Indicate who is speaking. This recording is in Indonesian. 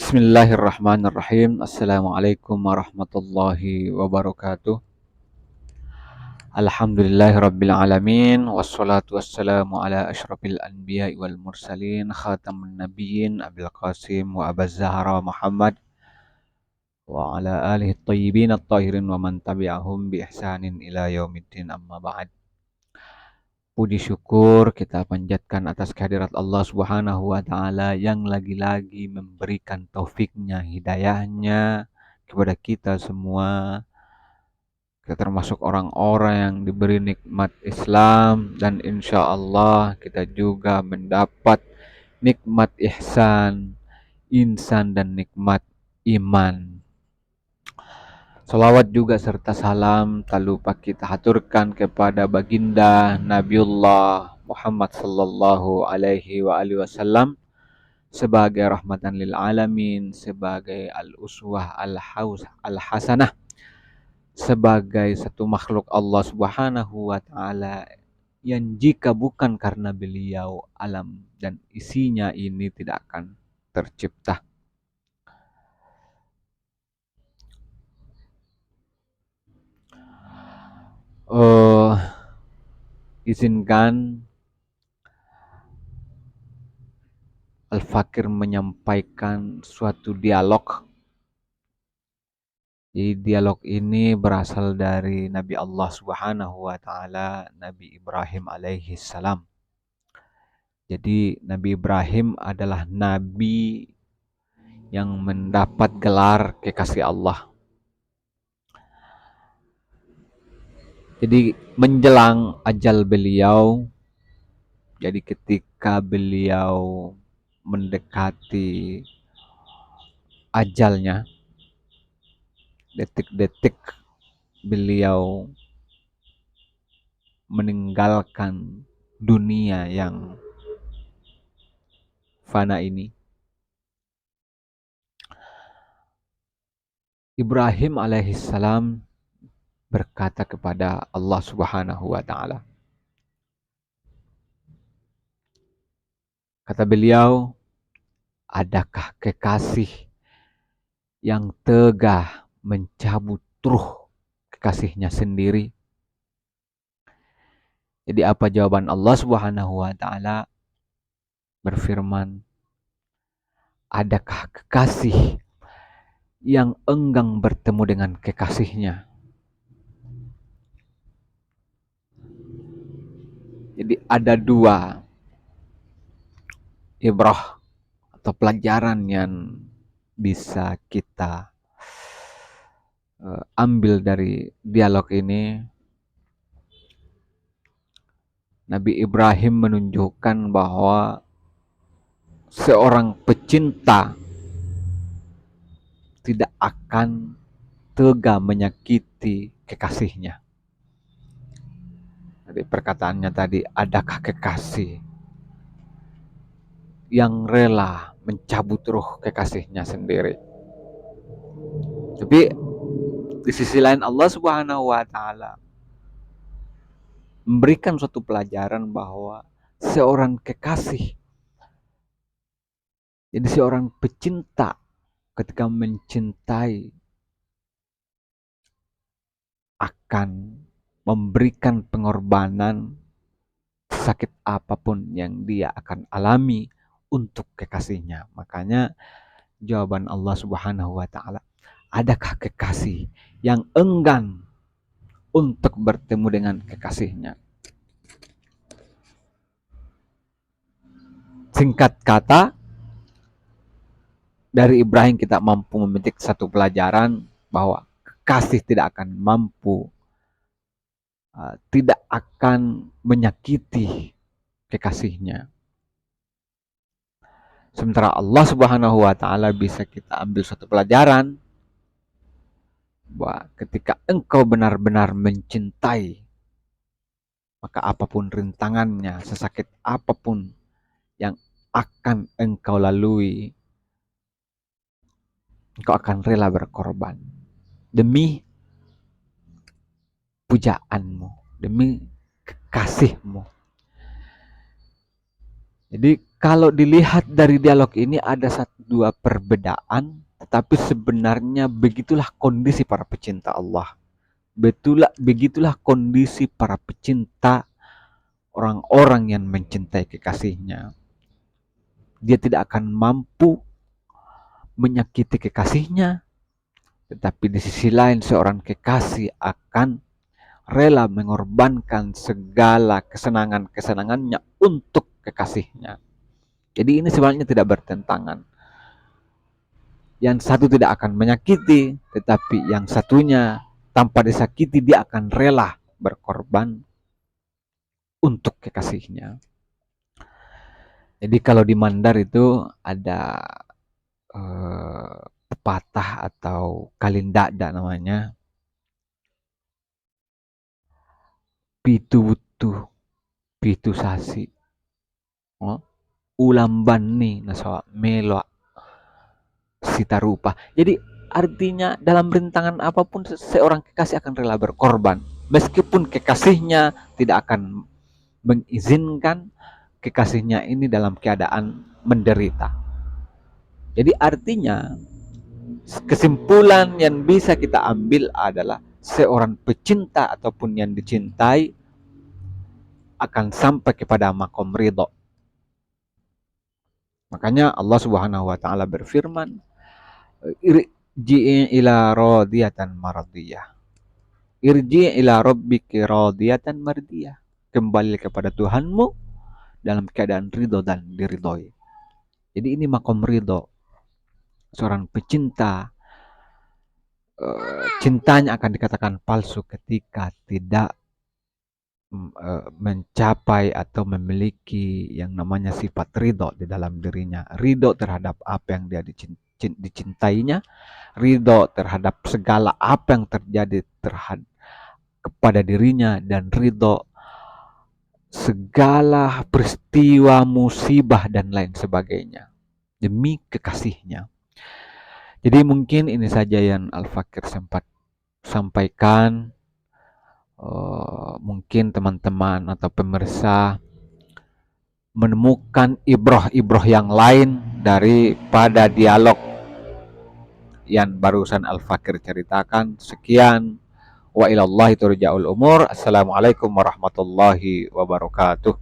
Speaker 1: Bismillahirrahmanirrahim. Assalamualaikum warahmatullahi wabarakatuh. Alhamdulillahirabbil alamin wassalatu wassalamu ala asyrafil anbiya'i wal mursalin khatamun nabiyyin Abil Qasim wa Abaz Zahra Muhammad wa ala alihi thayyibin at-tahirin wa man tabi'ahum bi ihsanin ila yaumiddin amma ba'd. Puji syukur kita panjatkan atas kehadirat Allah Subhanahu wa taala yang lagi-lagi memberikan taufiknya, hidayahnya kepada kita semua. Kita termasuk orang-orang yang diberi nikmat Islam dan insya Allah kita juga mendapat nikmat ihsan, insan dan nikmat iman. Salawat juga serta salam tak lupa kita haturkan kepada baginda Nabiullah Muhammad sallallahu alaihi wasallam sebagai rahmatan lil alamin, sebagai al-uswah al-hasanah, sebagai satu makhluk Allah Subhanahu wa taala yang jika bukan karena beliau alam dan isinya ini tidak akan tercipta. Izinkan Al-Fakir menyampaikan suatu dialog. Jadi dialog ini berasal dari Nabi Allah Subhanahu wa taala, Nabi Ibrahim alaihi salam. Jadi Nabi Ibrahim adalah nabi yang mendapat gelar kekasih Allah. Jadi menjelang ajal beliau, jadi ketika beliau mendekati ajalnya, detik-detik beliau meninggalkan dunia yang fana ini, Ibrahim alaihissalam berkata kepada Allah Subhanahu wa taala. Kata beliau, adakah kekasih yang tegah mencabut ruh kekasihnya sendiri? Jadi apa jawaban Allah Subhanahu wa taala? Berfirman, adakah kekasih yang enggan bertemu dengan kekasihnya? Jadi ada dua ibrah atau pelajaran yang bisa kita ambil dari dialog ini. Nabi Ibrahim menunjukkan bahwa seorang pecinta tidak akan tega menyakiti kekasihnya. Jadi perkataannya tadi, adakah kekasih yang rela mencabut ruh kekasihnya sendiri? Tapi di sisi lain Allah Subhanahu wa taala memberikan suatu pelajaran bahwa seorang kekasih, jadi seorang pecinta ketika mencintai akan memberikan pengorbanan sakit apapun yang dia akan alami untuk kekasihnya. Makanya jawaban Allah Subhanahu wa taala, adakah kekasih yang enggan untuk bertemu dengan kekasihnya? Singkat kata, dari Ibrahim kita mampu memetik satu pelajaran bahwa kekasih tidak akan mampu, tidak akan menyakiti kekasihnya. Sementara Allah Subhanahu wa taala bisa kita ambil satu pelajaran bahwa ketika engkau benar-benar mencintai, maka apapun rintangannya, sesakit apapun yang akan engkau lalui, engkau akan rela berkorban demi pujaanmu, demi kekasihmu. Jadi Kalau dilihat dari dialog ini ada satu dua perbedaan, tetapi sebenarnya begitulah kondisi para pecinta Allah. Begitulah kondisi para pecinta orang-orang yang mencintai kekasihnya. Dia tidak akan mampu menyakiti kekasihnya, tetapi di sisi lain seorang kekasih akan rela mengorbankan segala kesenangan-kesenangannya untuk kekasihnya. Jadi ini sebenarnya tidak bertentangan. Yang satu tidak akan menyakiti, tetapi yang satunya tanpa disakiti dia akan rela berkorban untuk kekasihnya. Jadi kalau di Mandar itu ada pepatah atau kalindada namanya, pitu butuh pitu sasi, oh, ulam bani nasawa melo sitarupa. Jadi artinya dalam rintangan apapun seorang kekasih akan rela berkorban. Meskipun kekasihnya tidak akan mengizinkan kekasihnya ini dalam keadaan menderita. Jadi artinya kesimpulan yang bisa kita ambil adalah seorang pecinta ataupun yang dicintai akan sampai kepada makom ridho. Makanya Allah Subhanahu wa taala berfirman, irji'i ila radiyatan mardiyah. Irji' ila rabbiki radiyatan mardiyah. Kembali kepada Tuhanmu dalam keadaan ridho dan diridhoi. Jadi ini makom ridho. Seorang pecinta cintanya akan dikatakan palsu ketika tidak mencapai atau memiliki yang namanya sifat ridho di dalam dirinya. Ridho terhadap apa yang dia dicintainya, ridho terhadap segala apa yang terjadi kepada dirinya, dan ridho segala peristiwa musibah dan lain sebagainya demi kekasihnya. Jadi mungkin ini saja yang Al-Fakir sempat sampaikan. Mungkin teman-teman atau pemirsa menemukan ibroh-ibroh yang lain daripada dialog yang barusan Al-Fakir ceritakan. Sekian, wa ilallahi turja'ul umur. Assalamualaikum warahmatullahi wabarakatuh.